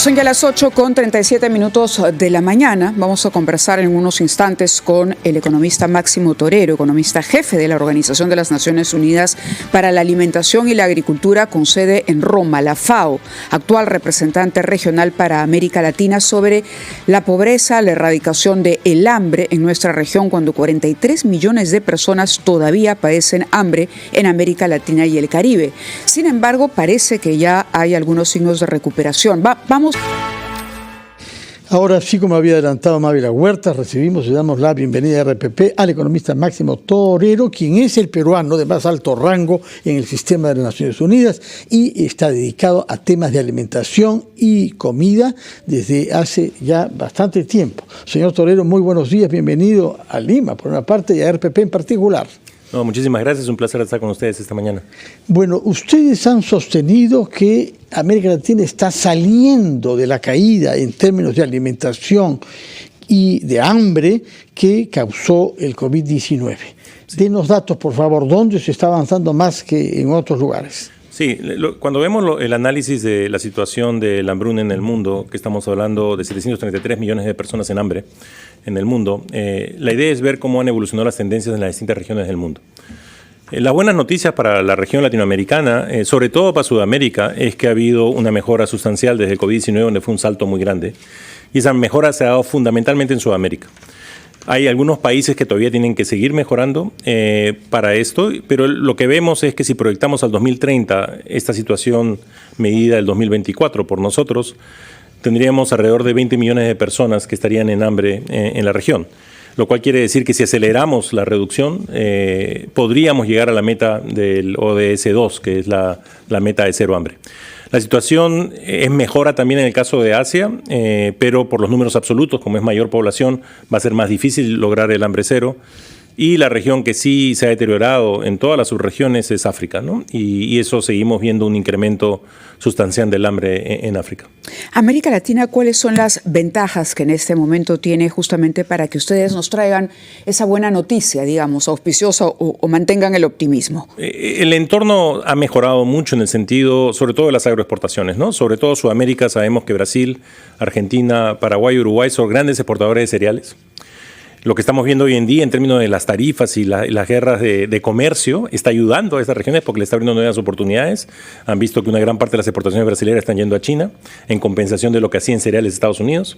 Son ya las 8:37 de la mañana. Vamos a conversar en unos instantes con el economista Máximo Torero, economista jefe de la Organización de las Naciones Unidas para la Alimentación y la Agricultura con sede en Roma, la FAO, actual representante regional para América Latina, sobre la pobreza, la erradicación del hambre en nuestra región, cuando 43 millones de personas todavía padecen hambre en América Latina y el Caribe. Sin embargo, parece que ya hay algunos signos de recuperación. Vamos. Ahora sí, como había adelantado Mávila Huerta, recibimos y damos la bienvenida a RPP al economista Máximo Torero, quien es el peruano de más alto rango en el sistema de las Naciones Unidas y está dedicado a temas de alimentación y comida desde hace ya bastante tiempo. Señor Torero, muy buenos días, bienvenido a Lima, por una parte, y a RPP en particular. No, muchísimas gracias, es un placer estar con ustedes esta mañana. Bueno, ustedes han sostenido que América Latina está saliendo de la caída en términos de alimentación y de hambre que causó el COVID-19. Sí. Denos datos, por favor, ¿dónde se está avanzando más que en otros lugares? Sí, cuando vemos el análisis de la situación de la hambruna en el mundo, que estamos hablando de 733 millones de personas en hambre en el mundo, la idea es ver cómo han evolucionado las tendencias en las distintas regiones del mundo. Las buenas noticias para la región latinoamericana, sobre todo para Sudamérica, es que ha habido una mejora sustancial desde el COVID-19, donde fue un salto muy grande, y esa mejora se ha dado fundamentalmente en Sudamérica. Hay algunos países que todavía tienen que seguir mejorando para esto, pero lo que vemos es que si proyectamos al 2030 esta situación medida del 2024 por nosotros, tendríamos alrededor de 20 millones de personas que estarían en hambre en la región, lo cual quiere decir que si aceleramos la reducción, podríamos llegar a la meta del ODS 2, que es la meta de cero hambre. La situación mejora también en el caso de Asia, pero por los números absolutos, como es mayor población, va a ser más difícil lograr el hambre cero. Y la región que sí se ha deteriorado en todas las subregiones es África, ¿no? Y eso seguimos viendo un incremento sustancial del hambre en África. América Latina, ¿cuáles son las ventajas que en este momento tiene justamente para que ustedes nos traigan esa buena noticia, digamos, auspiciosa o mantengan el optimismo? El entorno ha mejorado mucho en el sentido, sobre todo de las agroexportaciones, ¿no? Sobre todo Sudamérica, sabemos que Brasil, Argentina, Paraguay, Uruguay son grandes exportadores de cereales. Lo que estamos viendo hoy en día en términos de las tarifas y las guerras de comercio está ayudando a estas regiones porque le está abriendo nuevas oportunidades. Han visto que una gran parte de las exportaciones brasileñas están yendo a China en compensación de lo que hacían cereales Estados Unidos.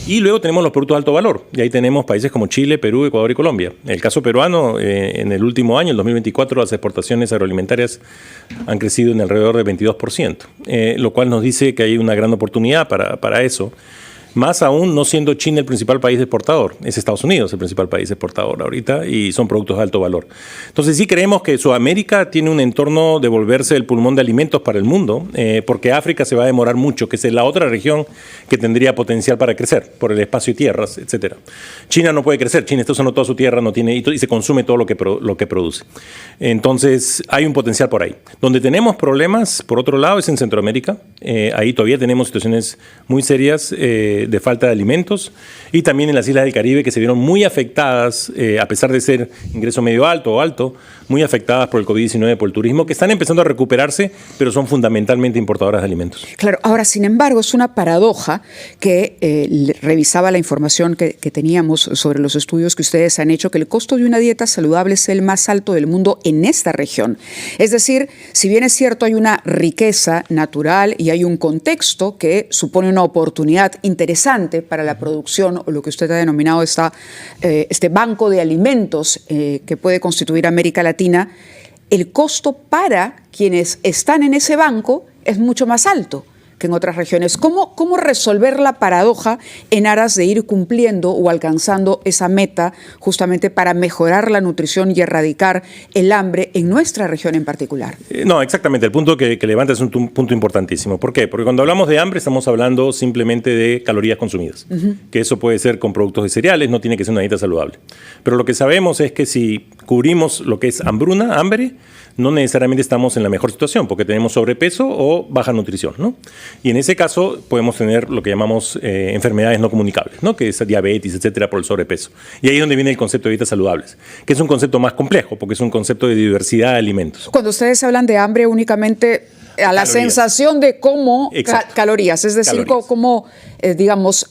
Y luego tenemos los productos de alto valor. Y ahí tenemos países como Chile, Perú, Ecuador y Colombia. En el caso peruano, en el último año, el 2024, las exportaciones agroalimentarias han crecido en alrededor del 22%, lo cual nos dice que hay una gran oportunidad para eso. Más aún, no siendo China el principal país exportador, es Estados Unidos el principal país exportador ahorita y son productos de alto valor. Entonces sí creemos que Sudamérica tiene un entorno de volverse el pulmón de alimentos para el mundo, porque África se va a demorar mucho, que es la otra región que tendría potencial para crecer por el espacio y tierras, etcétera. China no puede crecer, China está usando toda su tierra, no tiene y se consume todo lo que produce. Entonces hay un potencial por ahí. Donde tenemos problemas, por otro lado, es en Centroamérica. Ahí todavía tenemos situaciones muy serias de falta de alimentos, y también en las islas del Caribe, que se vieron muy afectadas, a pesar de ser ingreso medio alto o alto, muy afectadas por el COVID-19, por el turismo, que están empezando a recuperarse, pero son fundamentalmente importadoras de alimentos. Claro, ahora, sin embargo, es una paradoja que revisaba la información que teníamos sobre los estudios que ustedes han hecho, que el costo de una dieta saludable es el más alto del mundo en esta región. Es decir, si bien es cierto, hay una riqueza natural y hay un contexto que supone una oportunidad interesante para la producción, o lo que usted ha denominado este banco de alimentos que puede constituir América Latina, el costo para quienes están en ese banco es mucho más alto que en otras regiones. ¿Cómo resolver la paradoja en aras de ir cumpliendo o alcanzando esa meta justamente para mejorar la nutrición y erradicar el hambre en nuestra región en particular? No, exactamente. El punto que levanta es un punto importantísimo. ¿Por qué? Porque cuando hablamos de hambre estamos hablando simplemente de calorías consumidas, que eso puede ser con productos de cereales, no tiene que ser una dieta saludable. Pero lo que sabemos es que si cubrimos lo que es hambre, no necesariamente estamos en la mejor situación porque tenemos sobrepeso o baja nutrición, ¿no? Y en ese caso podemos tener lo que llamamos enfermedades no comunicables, ¿no? Que es diabetes, etcétera, por el sobrepeso. Y ahí es donde viene el concepto de dietas saludables, que es un concepto más complejo porque es un concepto de diversidad de alimentos. Cuando ustedes hablan de hambre, únicamente a la sensación de cómo calorías, es decir, cómo digamos,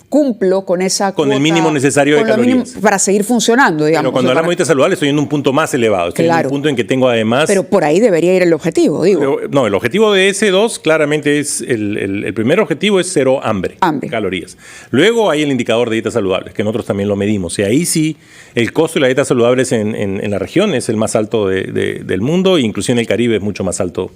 cumplo con esa con cuota, el mínimo necesario de calorías. Para seguir funcionando, digamos. Pero cuando hablamos de dieta saludable estoy en un punto más elevado. Estoy en un punto en que tengo además... Pero por ahí debería ir el objetivo, digo. Pero, no, el objetivo de S2 claramente es... El primer objetivo es cero hambre. Calorías. Luego hay el indicador de dieta saludable, que nosotros también lo medimos. Y ahí sí, el costo de la dieta saludable en la región es el más alto del mundo, e inclusive en el Caribe es mucho más alto.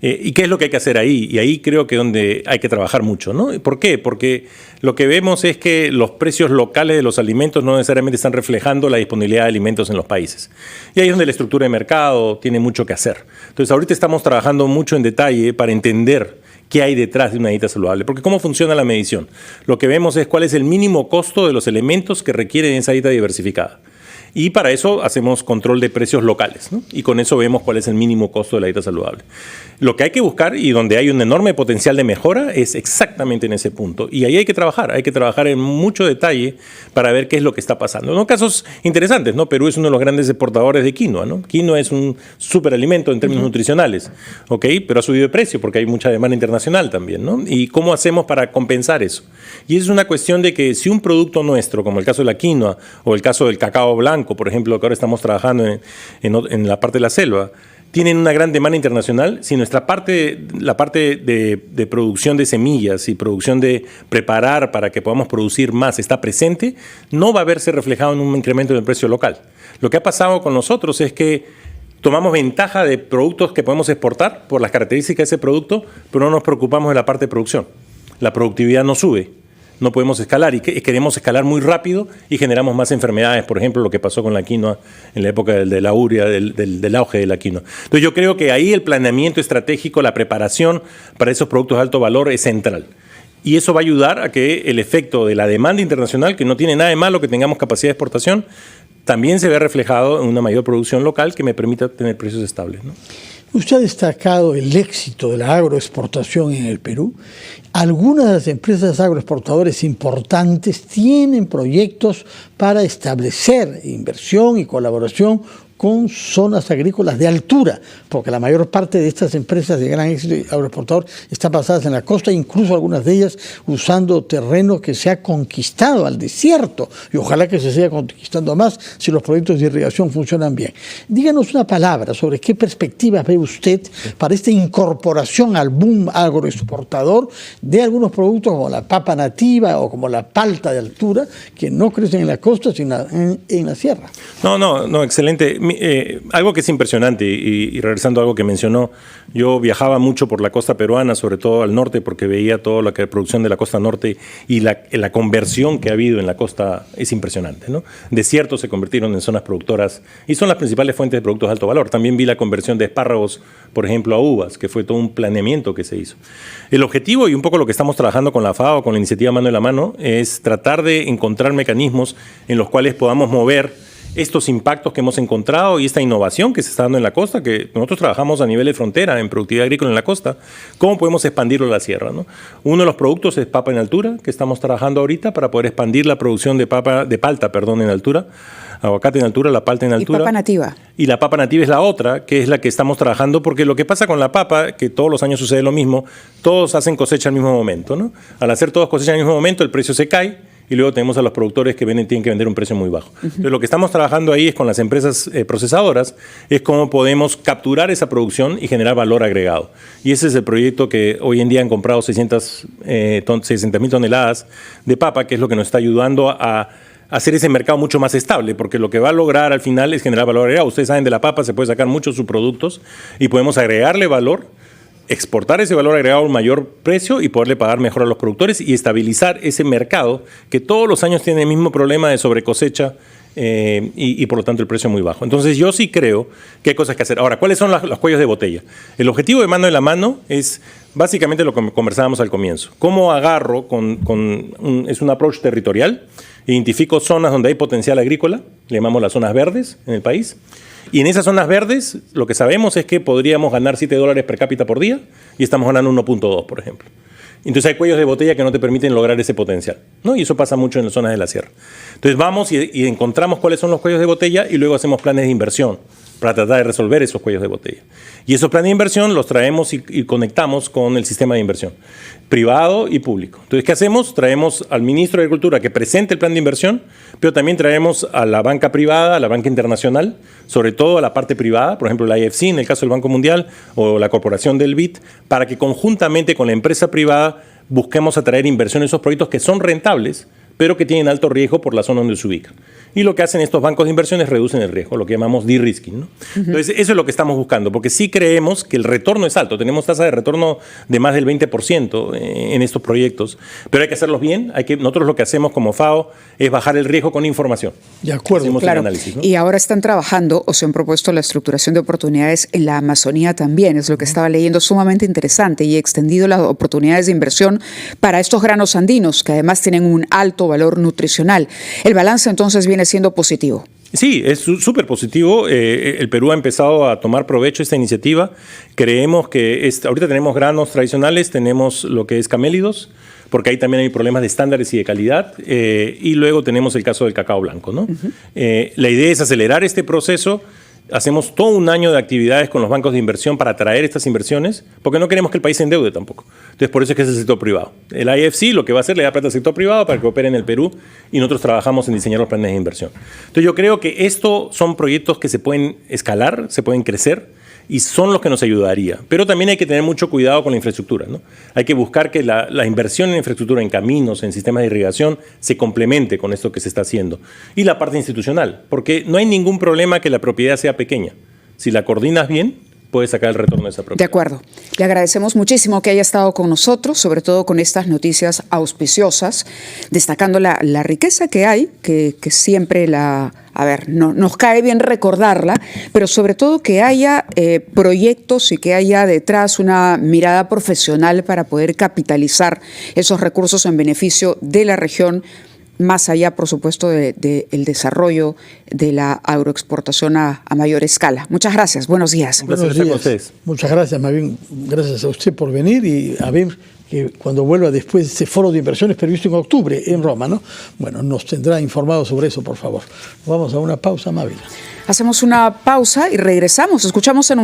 ¿Y qué es lo que hay que hacer ahí? Y ahí creo que es donde hay que trabajar mucho, ¿no? ¿Por qué? Porque lo que vemos es que los precios locales de los alimentos no necesariamente están reflejando la disponibilidad de alimentos en los países. Y ahí es donde la estructura de mercado tiene mucho que hacer. Entonces, ahorita estamos trabajando mucho en detalle para entender qué hay detrás de una dieta saludable. Porque ¿cómo funciona la medición? Lo que vemos es cuál es el mínimo costo de los elementos que requieren esa dieta diversificada. Y para eso hacemos control de precios locales, ¿no? Y con eso vemos cuál es el mínimo costo de la dieta saludable. Lo que hay que buscar y donde hay un enorme potencial de mejora es exactamente en ese punto. Y ahí hay que trabajar en mucho detalle para ver qué es lo que está pasando. ¿No? Casos interesantes, ¿no? Perú es uno de los grandes exportadores de quinoa, ¿no? Quinoa es un superalimento en términos nutricionales, ¿ok? Pero ha subido de precio porque hay mucha demanda internacional también, ¿no? ¿Y cómo hacemos para compensar eso? Y es una cuestión de que si un producto nuestro, como el caso de la quinoa o el caso del cacao blanco, por ejemplo, que ahora estamos trabajando en la parte de la selva, tienen una gran demanda internacional. Si nuestra parte, la parte de producción de semillas y producción de preparar para que podamos producir más está presente, no va a verse reflejado en un incremento del precio local. Lo que ha pasado con nosotros es que tomamos ventaja de productos que podemos exportar por las características de ese producto, pero no nos preocupamos de la parte de producción. La productividad no sube. No podemos escalar y queremos escalar muy rápido y generamos más enfermedades, por ejemplo, lo que pasó con la quinoa en la época de la uria, del auge de la quinoa. Entonces yo creo que ahí el planeamiento estratégico, la preparación para esos productos de alto valor es central. Y eso va a ayudar a que el efecto de la demanda internacional, que no tiene nada de malo que tengamos capacidad de exportación, también se vea reflejado en una mayor producción local que me permita tener precios estables, ¿no? Usted ha destacado el éxito de la agroexportación en el Perú. Algunas de las empresas agroexportadoras importantes tienen proyectos para establecer inversión y colaboración con zonas agrícolas de altura, porque la mayor parte de estas empresas de gran éxito agroexportador están basadas en la costa, incluso algunas de ellas usando terreno que se ha conquistado al desierto, y ojalá que se siga conquistando más si los proyectos de irrigación funcionan bien. Díganos una palabra sobre qué perspectivas ve usted para esta incorporación al boom agroexportador de algunos productos como la papa nativa o como la palta de altura, que no crecen en la costa, sino en la sierra. No, excelente. Algo que es impresionante, y regresando a algo que mencionó, yo viajaba mucho por la costa peruana, sobre todo al norte, porque veía toda la producción de la costa norte y la conversión que ha habido en la costa es impresionante, ¿no? Desiertos se convirtieron en zonas productoras y son las principales fuentes de productos de alto valor. También vi la conversión de espárragos, por ejemplo, a uvas, que fue todo un planeamiento que se hizo. El objetivo, y un poco lo que estamos trabajando con la FAO, con la iniciativa Mano en la Mano, es tratar de encontrar mecanismos en los cuales podamos mover estos impactos que hemos encontrado y esta innovación que se está dando en la costa, que nosotros trabajamos a nivel de frontera en productividad agrícola en la costa, ¿cómo podemos expandirlo a la sierra, ¿no? Uno de los productos es papa en altura, que estamos trabajando ahorita para poder expandir la producción de palta en altura, aguacate en altura, la palta en altura. Y papa nativa. Y la papa nativa es la otra, que es la que estamos trabajando, porque lo que pasa con la papa, que todos los años sucede lo mismo, todos hacen cosecha al mismo momento, ¿no? Al hacer todos cosecha al mismo momento, el precio se cae, y luego tenemos a los productores que tienen que vender un precio muy bajo. Entonces, lo que estamos trabajando ahí es con las empresas procesadoras, es cómo podemos capturar esa producción y generar valor agregado. Y ese es el proyecto que hoy en día han comprado 60.000 toneladas de papa, que es lo que nos está ayudando a hacer ese mercado mucho más estable, porque lo que va a lograr al final es generar valor agregado. Ustedes saben, de la papa se puede sacar muchos subproductos y podemos agregarle valor, exportar ese valor agregado a un mayor precio y poderle pagar mejor a los productores y estabilizar ese mercado que todos los años tiene el mismo problema de sobrecosecha y por lo tanto el precio es muy bajo. Entonces yo sí creo que hay cosas que hacer. Ahora, ¿cuáles son los cuellos de botella? El objetivo de Mano en la Mano es básicamente lo que conversábamos al comienzo. ¿Cómo agarro es un approach territorial? Identifico zonas donde hay potencial agrícola, le llamamos las zonas verdes en el país. Y en esas zonas verdes, lo que sabemos es que podríamos ganar $7 per cápita por día y estamos ganando 1.2, por ejemplo. Entonces hay cuellos de botella que no te permiten lograr ese potencial, ¿no? Y eso pasa mucho en las zonas de la sierra. Entonces vamos y encontramos cuáles son los cuellos de botella y luego hacemos planes de inversión para tratar de resolver esos cuellos de botella. Y esos planes de inversión los traemos y conectamos con el sistema de inversión, privado y público. Entonces, ¿qué hacemos? Traemos al ministro de Agricultura que presente el plan de inversión, pero también traemos a la banca privada, a la banca internacional, sobre todo a la parte privada, por ejemplo, la IFC, en el caso del Banco Mundial, o la corporación del BID, para que conjuntamente con la empresa privada busquemos atraer inversión en esos proyectos que son rentables, pero que tienen alto riesgo por la zona donde se ubican. Y lo que hacen estos bancos de inversiones es reducen el riesgo, lo que llamamos de-risking, ¿no? Entonces, eso es lo que estamos buscando, porque sí creemos que el retorno es alto. Tenemos tasa de retorno de más del 20% en estos proyectos, pero hay que hacerlos bien. Nosotros lo que hacemos como FAO es bajar el riesgo con información. De acuerdo. Hacemos Claro. el análisis, ¿no? Y ahora están trabajando o se han propuesto la estructuración de oportunidades en la Amazonía también, es lo que estaba leyendo, sumamente interesante, y extendido las oportunidades de inversión para estos granos andinos, que además tienen un alto valor nutricional. El balance entonces viene siendo positivo. Sí, es súper positivo. El Perú ha empezado a tomar provecho de esta iniciativa. Creemos que ahorita tenemos granos tradicionales, tenemos lo que es camélidos, porque ahí también hay problemas de estándares y de calidad, y luego tenemos el caso del cacao blanco, ¿no? La idea es acelerar este proceso. Hacemos todo un año de actividades con los bancos de inversión para atraer estas inversiones, porque no queremos que el país se endeude tampoco. Entonces, por eso es que es el sector privado. El IFC lo que va a hacer, le da plata al sector privado para que opere en el Perú, y nosotros trabajamos en diseñar los planes de inversión. Entonces, yo creo que estos son proyectos que se pueden escalar, se pueden crecer, y son los que nos ayudaría. Pero también hay que tener mucho cuidado con la infraestructura, ¿no? Hay que buscar que la inversión en infraestructura, en caminos, en sistemas de irrigación, se complemente con esto que se está haciendo. Y la parte institucional, porque no hay ningún problema que la propiedad sea pequeña. Si la coordinas bien, puedes sacar el retorno de esa propiedad. De acuerdo. Le agradecemos muchísimo que haya estado con nosotros, sobre todo con estas noticias auspiciosas, destacando la riqueza que hay, que siempre nos cae bien recordarla, pero sobre todo que haya proyectos y que haya detrás una mirada profesional para poder capitalizar esos recursos en beneficio de la región, más allá, por supuesto, del desarrollo de la agroexportación a mayor escala. Muchas gracias. Buenos días. Buenos días con ustedes. Muchas gracias, más bien, gracias a usted por venir, y a ver que cuando vuelva después de ese foro de inversiones previsto en octubre en Roma, ¿no? Bueno, nos tendrá informado sobre eso, por favor. Vamos a una pausa, Mávila. Hacemos una pausa y regresamos. Escuchamos anuncios.